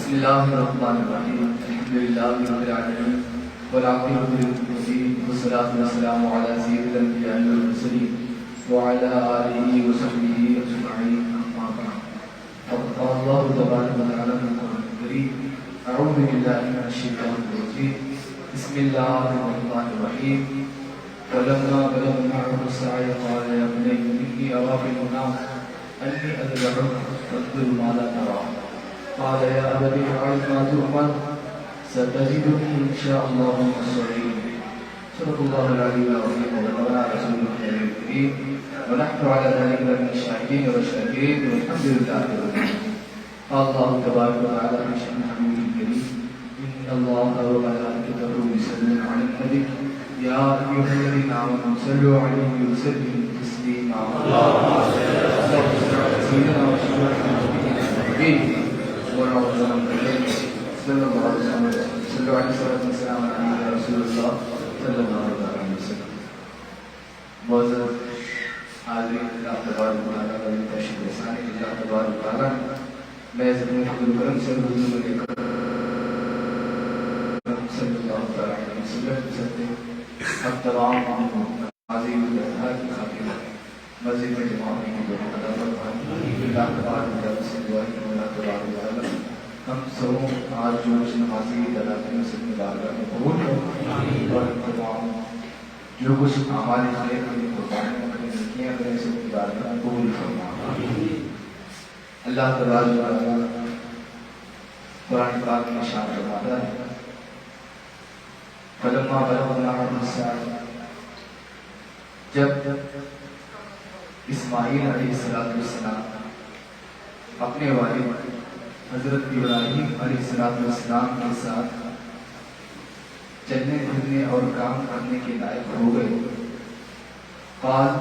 بسم الله الرحمن الرحيم الحمد لله رب العالمين والعاقبة للمتقين والصلاة والسلام على سيد الأنبياء والمرسلين وعلى آله وصحبه أجمعين أما بعد فقد قال الله تبارك وتعالى في القرآن الكريم أعوذ بالله من الشيطان الرجيم بسم الله الرحمن الرحيم فلما بلغ معه السعي قال يا بني إني أرى في المنام أني أذبحك فانظر ماذا ترى قال يا أبت افعل ما تؤمر ستجدني إن شاء الله من الصابرين صدق الله العلي العظيم وبلغنا رسوله الكريم ونحن على ذلك من الشاهدين والشاكرين والحمد لله رب العالمين. قال الله تبارك وتعالى في شأن حبيبه الكريم إن الله وملائكته يصلون على النبي يا أيها الذين آمنوا صلوا عليه وسلموا تسليما. اللهم صل على سيدنا وشفيعنا ونبينا محمد صلى الله عليه وسلم. صلوا عليه وسلم على رسول الله صلی اللہ علیہ وسلم. معزز حاضرین، اللہ تبارک و تعالیٰ کا تشریف رسانی، اللہ تبارک و تعالیٰ میں زمین فضل کرم سے حضور علیہ صلی اللہ علیہ وسلم سکتے اب تمام عظیم الدہر کی خاطر مسجد میں جمع ہونے کی دعا ادا فرمائیں. اللہ تبارک و تعالیٰ سے دعا ہے کہ اللہ تبارک و تعالیٰ ہم سبوں آج جو نمازی عدالتیں میں سب بارگاہ میں قبول کریں اور تمام جو کچھ ہمارے خیر کے قربانیاں کریں، نیکیاں کریں، سب کی بارگاہ میں قبول فرمائیں. اللہ تبارک و تعالیٰ قرآن پاک میں ارشاد فرماتا ہے فلما بلغ معه السعي، جب اسماعیل علیہ السلام اپنے والد حضرت ابراہیم علیہ السلام کے ساتھ چلنے پھرنے اور کام کرنے کے لائق ہو گئے، قال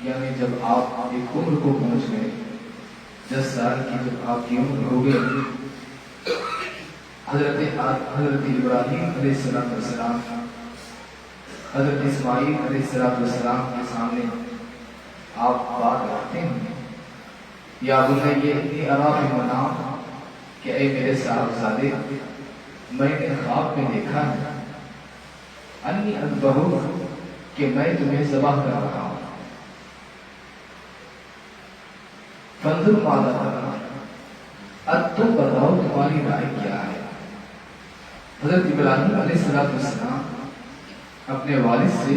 یعنی جب آپ ایک عمر کو پہنچ گئے، 10 سال کی جب آپ کی عمر ہو گئے، حضرت ابراہیم علیہ السلام حضرت اسماعیل علیہ السلام کے سامنے آپ بات رکھتے ہیں یا بنی انی اری فی المنام کہ اے میرے صاحبزادے میں نے خواب میں دیکھا ہے انی اذبحک کہ میں تمہیں ذبح کر رہا ہوں، فانظر ماذا ترى اب تم بتاؤ تمہاری رائے کیا ہے. حضرت ابراہیم علیہ السلام اپنے والد سے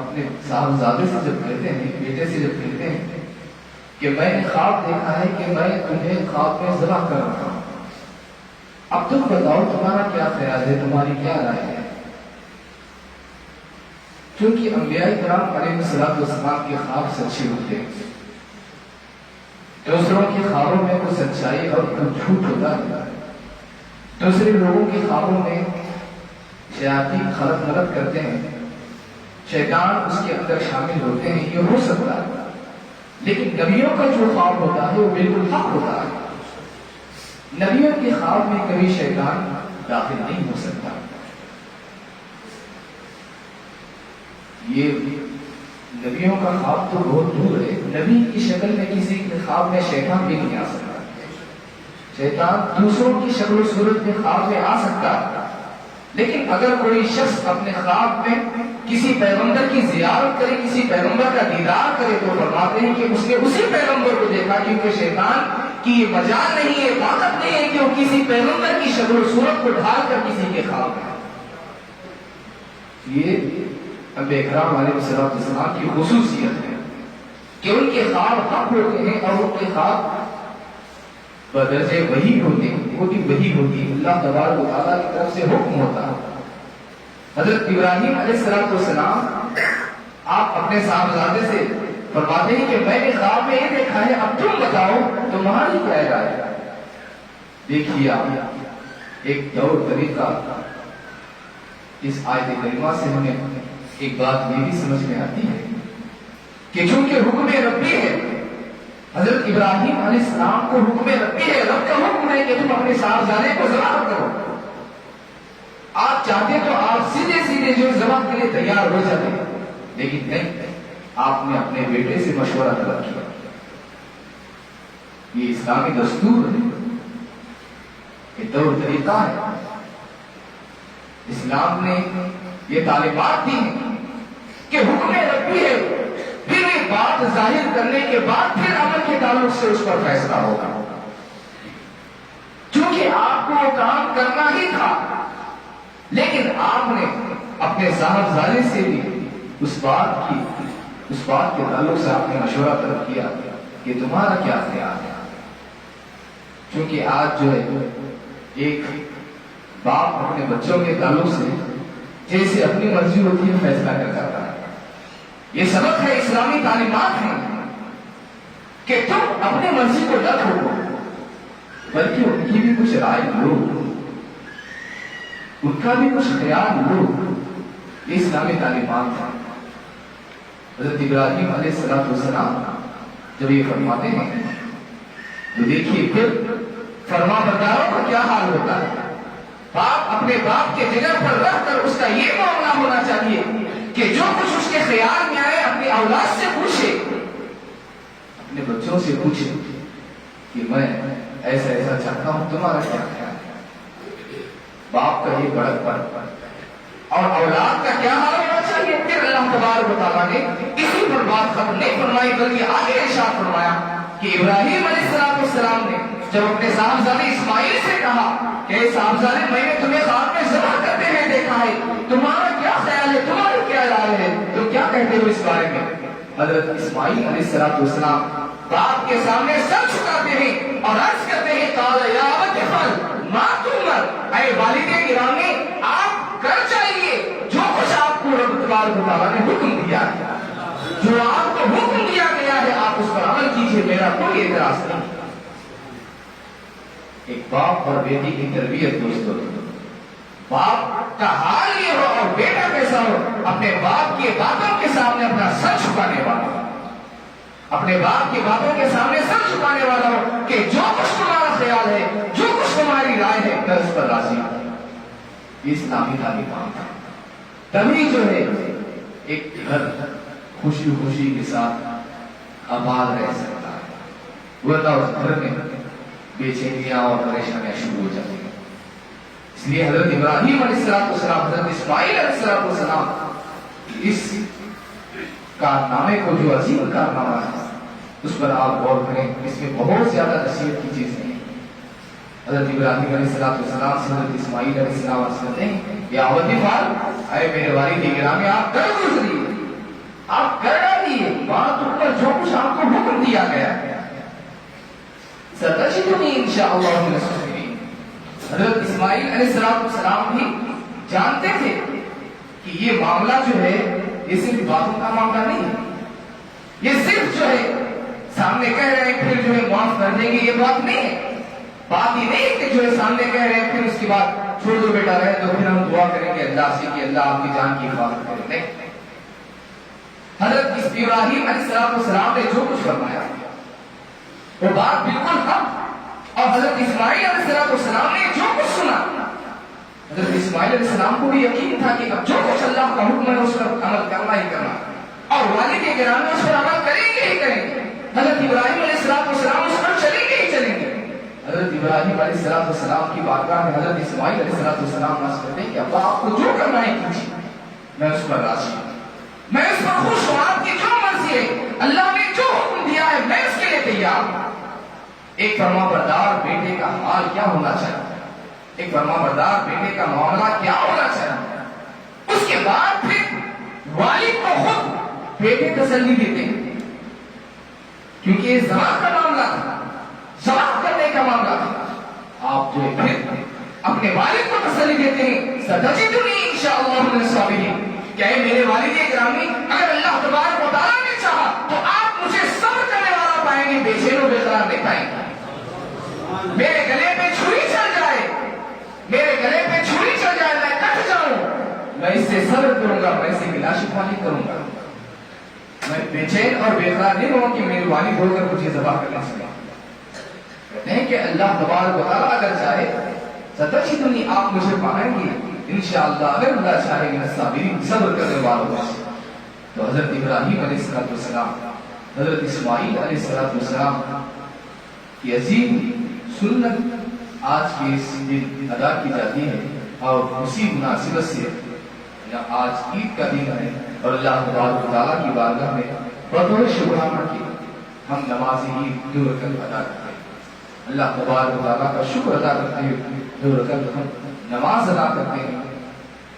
اپنے صاحبزادے سے جب کہتے ہیں، بیٹے سے جب کہتے ہیں کہ میں نے خواب دیکھا ہے کہ میں تمہیں خواب میں ذبح کر رہا ہوں، اب تم بتاؤ تمہارا کیا خیال ہے، تمہاری کیا رائے ہے. کیونکہ انبیاء کرام علیہ السلام کے خواب سچے ہوتے ہیں، دوسروں کے خوابوں میں کوئی سچائی اور کوئی جھوٹ ہوتا ہے، دوسرے لوگوں کے خوابوں میں شیاطین خلط ملط کرتے ہیں، شیطان اس کے اندر شامل ہوتے ہیں، یہ ہو سکتا ہے. لیکن نبیوں کا جو خواب ہوتا ہے وہ بالکل حق ہوتا ہے. نبیوں کے خواب میں کبھی شیطان داخل نہیں ہو سکتا. یہ نبیوں کا خواب تو بہت دور ہے، نبی کی شکل میں کسی کے خواب میں شیطان بھی نہیں آ سکتا. شیطان دوسروں کی شکل و صورت میں خواب میں آ سکتا ہے، لیکن اگر کوئی شخص اپنے خواب میں کسی پیغمبر کی زیارت کرے، کسی پیغمبر کا دیدار کرے، تو فرماتے ہیں کہ اس نے اسی پیغمبر کو دیکھا، کیونکہ شیطان کی یہ مجال نہیں ہے، طاقت نہیں ہے کہ وہ کسی پیغمبر کی شکل و صورت کو ڈھال کر کسی کے خواب میں. یہ انبیاء کرام علیہ السلام کی خصوصیت ہے کہ ان کے خواب حق ہوتے ہیں اور ان کے خواب بدرجے وحی ہوتے ہیں، وہی وحی ہوتی ہے، اللہ تبارک و تعالیٰ کی طرف سے حکم ہوتا ہے. حضرت ابراہیم علیہ السلام آپ اپنے صاحبزادے سے فرماتے ہیں کہ میں نے خواب میں یہ دیکھا ہے، اب تم بتاؤ تمہاری کیا رائے ہے. دیکھیے آپ ایک دور طریقہ اس آیت کریمہ سے ہمیں ایک بات یہ بھی سمجھ میں آتی ہے کہ چونکہ حکم ربی ہے، حضرت ابراہیم علیہ السلام کو حکم ربی ہے، رب کا حکم ہے کہ تم اپنے صاحبزادے کو ذبح کرو. آپ چاہتے تو آپ سیدھے جو ذبح کے لیے تیار ہو جاتے، لیکن نہیں، آپ نے اپنے بیٹے سے مشورہ طلب کیا. یہ اسلامی دستور ہے. یہ طور طریقہ ہے. اسلام نے یہ تعلیمات دی کہ حکم ربی ہے، پھر یہ بات ظاہر کرنے کے بعد پھر عمل کے تعلق سے اس پر فیصلہ ہوگا. چونکہ آپ کو وہ کام کرنا ہی تھا، لیکن آپ نے اپنے صاحبزادے سے بھی اس بات کے تعلق سے آپ نے مشورہ طلب کیا کہ تمہارا کیا خیال ہے. چونکہ آج جو ہے ایک باپ اپنے بچوں کے تعلق سے جیسے اپنی مرضی ہوتی ہے فیصلہ کر جاتا ہے. یہ سبق ہے، اسلامی تعلیمات ہیں کہ تم اپنی مرضی کو نہ تھوپو، بلکہ ان کی بھی کچھ رائے لو، ان کا بھی کچھ خیال لو. یہ اسلامی تعلیمات ہیں. حضرت ابراہیم علیہ السلام جب یہ فرماتے ہیں تو دیکھیے پھر فرما برداروں کا کیا حال ہوتا ہے. باپ اپنے باپ کے جگر پر رکھ کر اس کا یہ معاملہ ہونا چاہیے کہ جو کچھ اس کے خیال میں آئے اپنی اولاد سے پوچھے، اپنے بچوں سے پوچھے کہ میں ایسا ایسا چاہتا ہوں، تمہارا کیا خیال ہے. باپ کا یہ بڑک پر اور اولاد کا کیا حال ہونا چاہیے. پھر اللہ تبارک و تعالیٰ نے اسی پر بات ختم نہیں فرمائی، بلکہ آگے ارشاد فرمایا کہ ابراہیم علیہ السلام نے جب اپنے صاحبزادے اسماعیل سے کہا کہ صاحبزادے میں نے تمہیں خواب میں ذبح کرتے ہوئے دیکھا ہے، تمہارا کیا خیال ہے، تمہارا کیا رائے ہے، تم کیا کہتے ہو اس بارے میں. حضرت اسماعیل علیہ السلام باپ کے سامنے سر جھکاتے ہیں اور عرض کرتے ہیں قال یا ابت افعل ما تؤمر، اے والد گرامی آپ کر جائیے جو کچھ آپ کو رب تبارک و تعالیٰ نے حکم دیا ہے، جو آپ کو حکم دیا گیا ہے آپ اس پر عمل کیجیے، میرا کوئی اعتراض نہیں. ایک باپ اور بیٹی کی تربیت دوستوں، باپ کا حال یہ ہو اور بیٹا کیسا ہو، اپنے باپ کی باتوں کے سامنے اپنا سر چھپانے والا، اپنے باپ کی باتوں کے سامنے سر چھپانے والا ہو کہ جو کچھ تمہارا خیال ہے، جو کچھ تمہاری رائے ہے، میں اس پر راضی ہوں. یہ اسلامی تعلیمات ہے. تبھی جو ہے ایک گھر خوشی کے ساتھ آباد رہ سکتا ہے، ورنہ اس گھر میں بے چینیاں اور پریشانیاں شروع ہو جاتی ہیں. اس لیے حضرت ابراہیم علیہ السلام، حضرت اسماعیل علیہ السلام اس کارنامے کو جو عظیم کارنامہ ہے اس پر آپ غور کریں. اس میں بہت زیادہ نصیحت کی چیزیں ہیں. حضرت ابراہیم علیہ السلام سے حضرت اسماعیل علیہ السلام کہتے ہیں یا ابت افعل، اے میرے والد گرامی آپ کر گزریے، آپ کر ڈالیے بات پر جو کچھ آپ کو حکم دیا گیا ہے. ستجدنی انشاءاللہ من الصابرین. حضرت اسماعیل علیہ السلام بھی جانتے تھے کہ یہ معاملہ جو ہے یہ صرف باتوں کا معاملہ نہیں ہے، یہ صرف جو ہے سامنے کہہ رہے ہیں پھر جو ہے معاف کر دیں گے، یہ بات نہیں ہے. بات یہ نہیں کہ جو ہے سامنے کہہ رہے ہیں پھر اس کے بعد چھوڑ دو بیٹا رہے تو پھر ہم دعا کریں گے اللہ سے کہ اللہ آپ کی جان کی حفاظت کرے. نہیں، حضرت ابراہیم علیہ السلام نے جو کچھ فرمایا وہ بات بالکل حق، اور حضرت اسماعیل علیہ السلام نے جو کچھ سنا، حضرت اسماعیل علیہ السلام کو بھی یقین تھا کہ اب جو کچھ اللہ کا حکم ہے اس پر عمل کرنا ہی کرنا، اور والد گرامی اس پر عمل کریں گے ہی کریں گے. حضرت ابراہیم علیہ السلام اس پر چلیں گے ہی چلیں گے. حضرت ابراہیم علیہ السلام کی بارگاہ میں حضرت اسماعیل علیہ السلام عرض کرتے ہیں کہ ابا آپ کو جو کرنا ہے کیجیے، میں اس پر راضی ہوں، میں اس پر خوش ہوں، آپ کی جو مرضی ہے، اللہ نے جو حکم دیا ہے میں اس کے لیے تیار ہوں. ایک فرما بردار بیٹے کا حال کیا ہونا چاہیے، ایک فرما بردار بیٹے کا معاملہ کیا ہونا چاہیے. اس کے بعد پھر والد کو خود بیٹے تسلی دیتے ہیں، کیونکہ یہ زبان کا معاملہ تھا، زبان کرنے کا معاملہ تھا. آپ جو ہے پھر اپنے والد کو تسلی دیتے ہیں ستجدنی انشاءاللہ من الصابرین، کہ اے میرے والد گرامی اگر اللہ تبارک و تعالیٰ نے چاہا تو آپ مجھے صبر کرنے والا پائیں گے، بے چین و بے قرار نہیں پائیں گے. میرے گلے پہ چھری چل جائے، میرے گلے پہ چھری چل جائے، میں کٹ جاؤں، میں اس سے صبر کروں گا، میں اس سے گلا شکوہ نہیں کروں گا، میں بے چین اور بے قرار نہیں ہوں کہ میرے والد ہو کر مجھے ذبح کرنا سکے. کہتے ہیں کہ اللہ تبارک و تعالیٰ اگر چاہے ستجدنی آپ مجھے پائیں گے انشاءاللہ، اگر اللہ چاہے من الصابرین صبر کرنے والوں میں. تو حضرت ابراہیم علیہ السلام، حضرت اسماعیل علیہ السلام کی عظیم سنت آج کے اس دن ادا کی جاتی ہے اور اسی مناسبت سے آج عید کا دن ہے اور اللہ تبارک و تعالیٰ کی بارگاہ میں بطور شکرانہ کی ہم نماز عید 2 رکعت ادا کرتے ہیں۔ اللہ تبارک و تعالیٰ کا شکر ادا کرتے ہوئے 2 رکعت ہم نماز ادا کرتے ہیں۔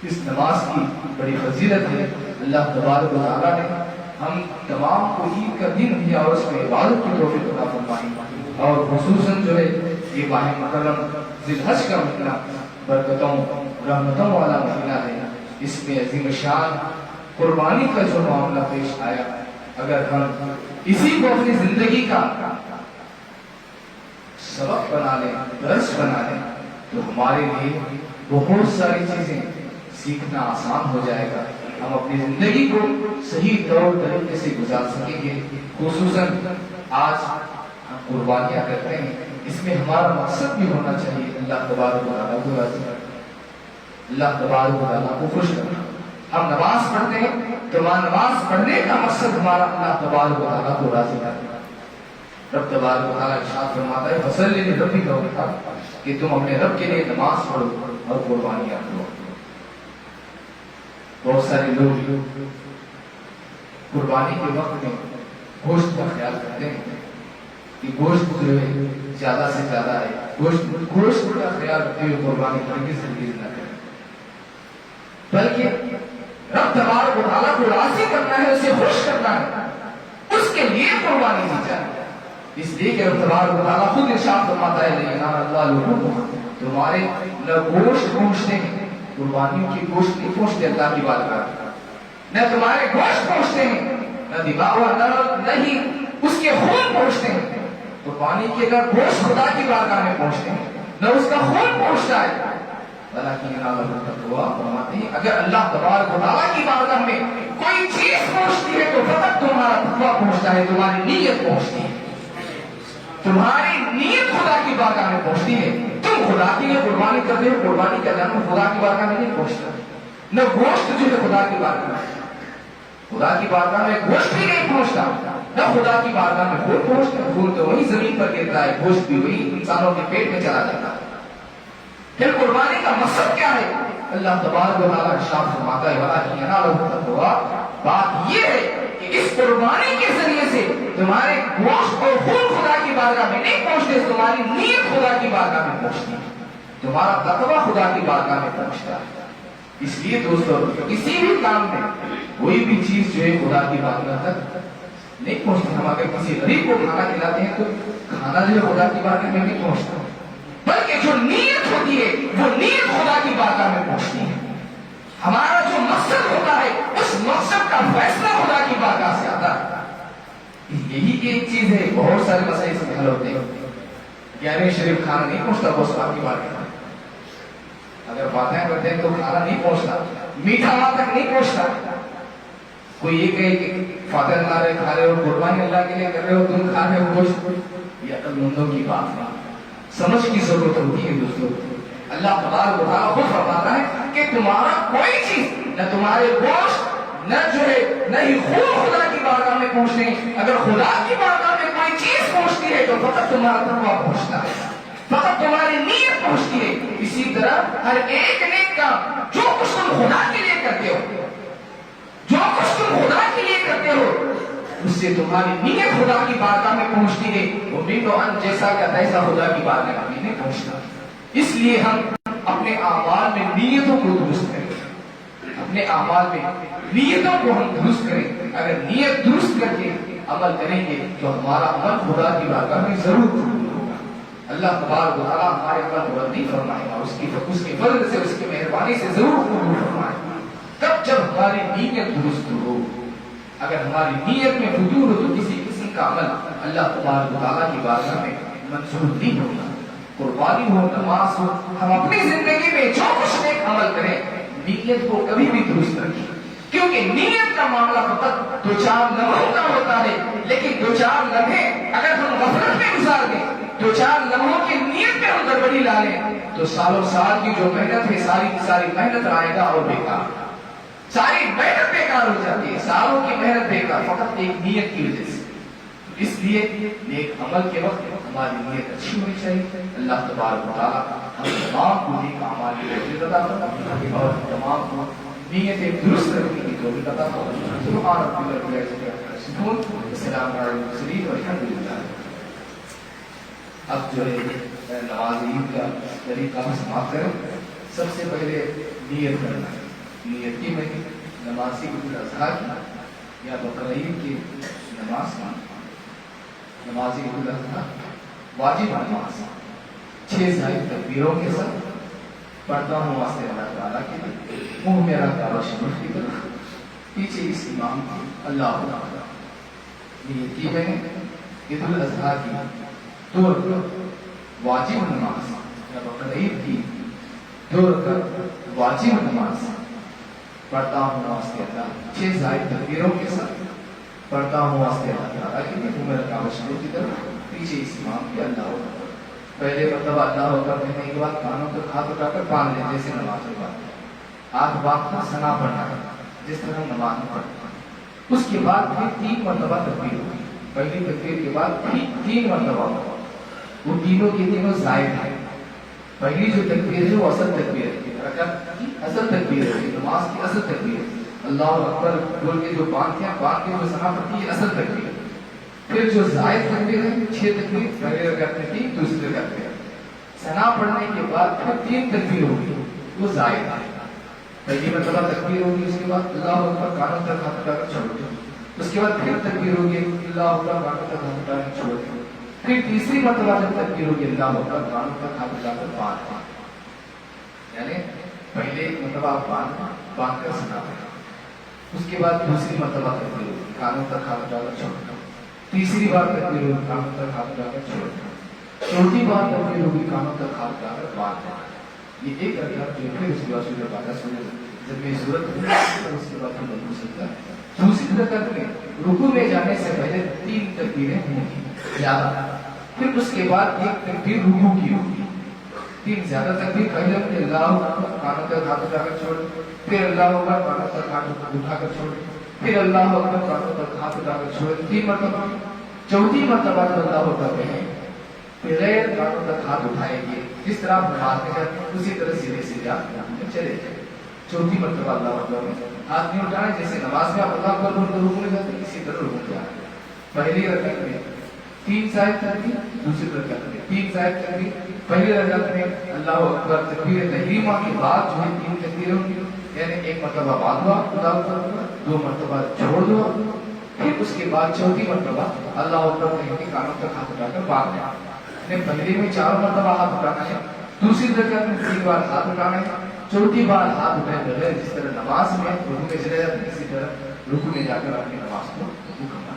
اس نماز کی بڑی فضیلت ہے۔ اللہ تبارک و تعالیٰ نے ہم تمام کو عید کا دن دیا اور اس میں عبادت کی توفیق عطا فرمائی، اور خصوصاً جو ہے یہ ماہ محرم ذی الحج کا مہینہ برکتوں رحمتوں والا مہینہ ہے۔ اس میں عظیم شان قربانی کا جو معاملہ پیش آیا، اگر ہم اسی کو اپنی زندگی کا سبق بنا لیں، درس بنا لیں، تو ہمارے لیے بہت ساری چیزیں سیکھنا آسان ہو جائے گا۔ ہم اپنی زندگی کو صحیح طور طریقے سے گزار سکیں گے۔ خصوصاً آج ہم قربانیاں کرتے ہیں، اس میں ہمارا مقصد بھی ہونا چاہیے اللہ تبارک و تعالیٰ کو راضی کرنا، اللہ تبارک و تعالیٰ کو خوش کرنا۔ ہم نماز پڑھتے ہیں تو نماز پڑھنے کا مقصد ہمارا اللہ تبارک و تعالیٰ کو راضی کرنا۔ رب تبارک و تعالیٰ ارشاد فرماتا ہے فصلی لربک وانحر، کہ تم اپنے رب کے لیے نماز پڑھو اور قربانیاں کرو۔ بہت سارے لوگ قربانی کے وقت میں گوشت کا خیال کرتے ہیں کہ گوشت جو ہے زیادہ سے زیادہ ہے، گوشت کا خیال رکھتے ہوئے قربانی ہرگز نہ کریں، بلکہ رب تبارک و تعالیٰ کو راضی کرنا ہے، اسے خوش کرنا ہے، اس کے لیے قربانی دی جائے۔ اس لیے کہ رب تبارک و تعالیٰ خود ارشاد فرماتا ہے لَن يَنَالَ اللَّهُ لُحُومُهَا، تمہارے نہ گوشت پہنچتے ہیں، قربانیوں کی گوشت نہیں پہنچتے اللہ کی بارگاہ، نہ تمہارے گوشت پہنچتے ہیں، نہ دماغ نہ ہی اس کے خون پہنچتے ہیں۔ قربانی کی اگر گوشت خدا کی بارگاہ میں پہنچتے ہیں، نہ اس کا خون پہنچتا ہے، بلکہ فرماتے ہیں اگر اللہ تبارک و تعالیٰ کی بارگاہ میں کوئی چیز پہنچتی ہے تو فقط تمہارا تقویٰ پہنچتا ہے، تمہاری نیت پہنچتی ہے، تمہاری نیت خدا کی بارگاہ میں پہنچتی ہے۔ تم خدا کے لیے قربانی کرتے ہو، قربانی کا جانور خدا کی بارگاہ میں نہیں پہنچتا، نہ گوشت جو ہے خدا کی بارگاہ میں، خدا کی بارگاہ میں گوشت بھی نہیں پہنچتا، نہ خدا کی بارگاہ میں خون پہنچتا ہے۔ خون تو وہی زمین پر گرتا ہے، گوشت بھی وہی انسانوں کے پیٹ میں چلا جاتا ہے۔ پھر قربانی کا مقصد کیا ہے؟ اللہ تبارک و تعالیٰ ارشاد فرماتا ہے وَلَٰكِنْ يَنَالُهُ التَّقْوَىٰ، بات یہ ہے کہ اس قربانی کے ذریعے سے تمہارے گوشت اور خون خدا کی بارگاہ میں نہیں پہنچتے، تمہاری نیت خدا کی بارگاہ میں پہنچتی ہے، تمہارا تقویٰ خدا کی بارگاہ میں پہنچتا ہے۔ اس لیے دوستو کسی بھی کام میں کوئی بھی چیز جو ہے خدا کی بارگاہ تک نہیں پہنچتی۔ ہم اگر کسی غریب کو کھانا کھلاتے ہیں تو کھانا جو ہے خدا کی بارگاہ میں نہیں پہنچتا، بلکہ جو نیت ہوتی ہے وہ نیت خدا کی بارگاہ میں پہنچتی ہے۔ ہمارا جو مقصد ہوتا ہے اس مقصد کا فیصلہ خدا کی بارگاہ سے آتا ہے۔ یہی ایک چیز ہے، بہت سارے مسائل سے حل ہوتے ہیں۔ 11 شریف کھانا نہیں پہنچتا وہ خدا کی بارگاہ میں، اگر باتیں کرتے ہیں تو کھانا نہیں پہنچتا، میٹھا وہاں تک نہیں پہنچتا۔ کوئی یہ کہے کہ فاتح اللہ رہے کھا رہے ہو، قربانی اللہ کے لیے کر رہے ہو، تم کھا رہے ہو گوشت، یہ عقل مندوں کی بات ہے، سمجھ کی ضرورت ہوتی ہے دوستوں۔ اللہ تبارک و تعالیٰ خود فرماتا ہے کہ تمہارا کوئی چیز، نہ تمہارے گوشت نہ جو ہے نہ ہی خون خدا کی بارگاہ میں پہنچتے ہیں۔ اگر خدا کی بارگاہ میں کوئی چیز پہنچتی ہے تو فقط تمہارا تقویٰ پہنچتا ہے، فقط تمہاری نیت پہنچتی ہے۔ اسی طرح ہر ایک نیک کام جو کچھ تم خدا کے لیے کرتے ہو، جو کچھ تم خدا کے لیے کرتے ہو، اس سے تمہاری نیت خدا کی بارگاہ میں پہنچتی ہے۔ وہ بیٹو ان جیسا کا تیسا خدا کی بارگاہ میں نہیں پہنچتا۔ اس لیے ہم اپنے اعمال میں نیتوں کو درست کریں، اپنے اعمال میں نیتوں کو ہم درست کریں۔ اگر نیت درست کر کے عمل کریں گے تو ہمارا عمل خدا کی بارگاہ میں ضرور قبول ہوگا۔ اللہ تبارک و تعالیٰ ہمارے عمل رد نہیں فرمائے گا، اس کے فضل سے، اس کی مہربانی سے ضرور قبول فرمائے گا۔ تب جب ہماری نیت درست ہو، اگر ہماری نیت میں فجور ہو تو کسی قسم کا عمل اللہ تبارک و تعالیٰ کی بارگاہ میں منظور نہیں ہوگا۔ قربانی ہو، نماز ہو، ہم اپنی زندگی میں جو کچھ نیک عمل کریں نیت کو کبھی بھی درست رکھیں، کیونکہ نیت کا معاملہ فقط 2-4 لمحوں کا ہوتا ہے، لیکن 2-4 لمحے اگر ہم غفلت میں گزار دیں، 2-4 لمحوں کی نیت میں ہم گڑبڑی لا لیں تو سالوں سال کی جو محنت ہے ساری کی ساری محنت آئے گا اور بیکار، ساری محنت بیکار ہو جاتی ہے، سالوں کی محنت بیکار، فقط ایک نیت کی وجہ سے۔ اس لیے نیک عمل کے وقت ہماری نیت اچھی ہونی چاہیے. اللہ تبارک و تعالیٰ ہم تمام کو نیک اعمال کی توفیق عطا فرمائے اور تمام کو نیتیں درست رکھنے کی توفیق عطا فرمائے. سبحان ربک رب العزت عما یصفون وسلام علی المرسلین والحمد للہ. اب جو ہے نماز عید کا طریقہ سماعت کریں. سب سے پہلے نیت کرنا ہے. نیت کی میں نماز عید الاضحیٰ کی یا بقرعید کی نماز کا. نماز عید الاضحیٰ واجب نماز 6 زائد تکبیروں کے ساتھ پڑھتا ہوں واسطے اللہ تعالیٰ کے لیے. منہ میرا کعبہ شریف کی طرف, پیچھے اس امام کی اللہ تعالیٰ. نیت کی میں عید الاضحیٰ کی 2 رکعت واجب نماز یا بقرعید کی 2 رکعت واجب نماز پڑھتا ہوں واسطے اللہ 6 زائد تکبیروں کے ساتھ پڑھتا ہوں واسطے اللہ تعالیٰ کے لیے. منہ میرا کعبہ شریف کی طرف, پیچھے اس امام کی اللہ تعالیٰ. پہلے مرتبہ اللہ اکبر کہنے کے بعد کانوں تک ہاتھ اٹھا کر باندھ لیں جیسے نماز میں باندھتے ہیں. ہاتھ باندھ کر ثنا پڑھنا ہے جس طرح نماز میں پڑھتے ہیں. اس کے بعد پھر 3 مرتبہ تکبیر ہوگی. پہلی تکبیر کے بعد پھر 3 مرتبہ ہوگا. وہ تینوں کے تینوں زائد ہیں. پہلی جو تکبیر ہے وہ اصل تکبیر ہے, رکعت کی اصل تکبیر ہے, نماز کی اصل تکبیر ہے. اللہ اکبر بول کے جو باندھتے ہیں, باندھ کے جو ثنا پڑتی ہے اصل تکبیر ہے. پھر جو زائد تکبیر ہے 6 تکبیر, پہلے رکعت میں 3, دوسری رکعت میں ثنا پڑھنے کے بعد پھر 3 تکبیر ہوگی, وہ زائد ہے. پہلی مرتبہ تکبیر ہوگی, اس کے بعد اللہ اکبر کانوں تک ہاتھ اٹھا کر چھوڑ دو. اس کے بعد پھر تکبیر ہوگی, اللہ اکبر کانوں تک ہاتھ اٹھا کر چھوڑ دو. پھر تیسری مرتبہ جب تکبیر ہوگی, اللہ اکبر کانوں تک ہاتھ اٹھا کر باندھ. یعنی پہلے ایک مرتبہ آپ باندھ کر ثنا پڑھیں. اس کے بعد دوسری مرتبہ تکبیر ہوگی, کانوں تک ہاتھ اٹھا کر چھوڑ دو. تیسری بار تکبیر ہوگی, کانوں تک ہاتھ اٹھا کر چھوڑ دو. چوتھی بار تکبیر ہوگی, کانوں تک ہاتھ اٹھا کر باندھ. یہ ایک رکعت جو ہے اس کے بعد سورہ بقرہ سورہ جب میں ضرورت ہوئی اس کے بعد پھر ہو سکتا ہے. دوسری رکعت میں رکوع میں جانے سے پہلے 3 تکبیریں ہوں گی زیادہ. پھر اس کے بعد ایک تکبیر رکوع کی ہوگی. 3 زیادہ تکبیر پہلے ہوگی, اللہ اکبر کانوں تک ہاتھ اٹھا کر چھوڑ, پھر اللہ اکبر کانوں تک ہاتھ اٹھا کر چھوڑ, پھر اللہ اکبر کانوں تک ہاتھ اٹھا کر چھوڑ, 3 مرتبہ. چوتھی مرتبہ جو اللہ اکبر کہیں بغیر کانوں تک ہاتھ اٹھائیں گے, جس طرح آپ نماز میں جاتے ہیں اسی طرح سیدھے سیدھے آپ چلے جائیں. چوتھی مرتبہ اللہ اکبر میں ہاتھ نہیں اٹھائیں, جیسے نماز میں آپ اللہ اکبر بول کر رکوع میں جاتے ہیں اسی طرح رکوع میں جائیں. پہلی رکعت میں 3 زائد تکبیر, دوسری رکعت میں 3 زائد تکبیر. پہلی رکعت میں اللہ اکبر تکبیر تحریمہ کے بعد جو ہے 3 تکبیریں ہوں گی, یعنی ایک مرتبہ باندھ دو اللہ اکبر, 2 مرتبہ چھوڑ دو, پھر اس کے بعد چوتھی مرتبہ اللہ اکبر کہیں گے کانوں تک ہاتھ اٹھا کر باندھ دیں. پہلی میں 4 مرتبہ ہاتھ اٹھانا ہے, دوسری رکعت میں 3 بار ہاتھ اٹھانا ہے, چوتھی بار ہاتھ اٹھائے بغیر جس طرح نماز میں رکوع میں چلے جاتے ہیں اسی طرح رکوع میں جا کر اپنی نماز کو مکمل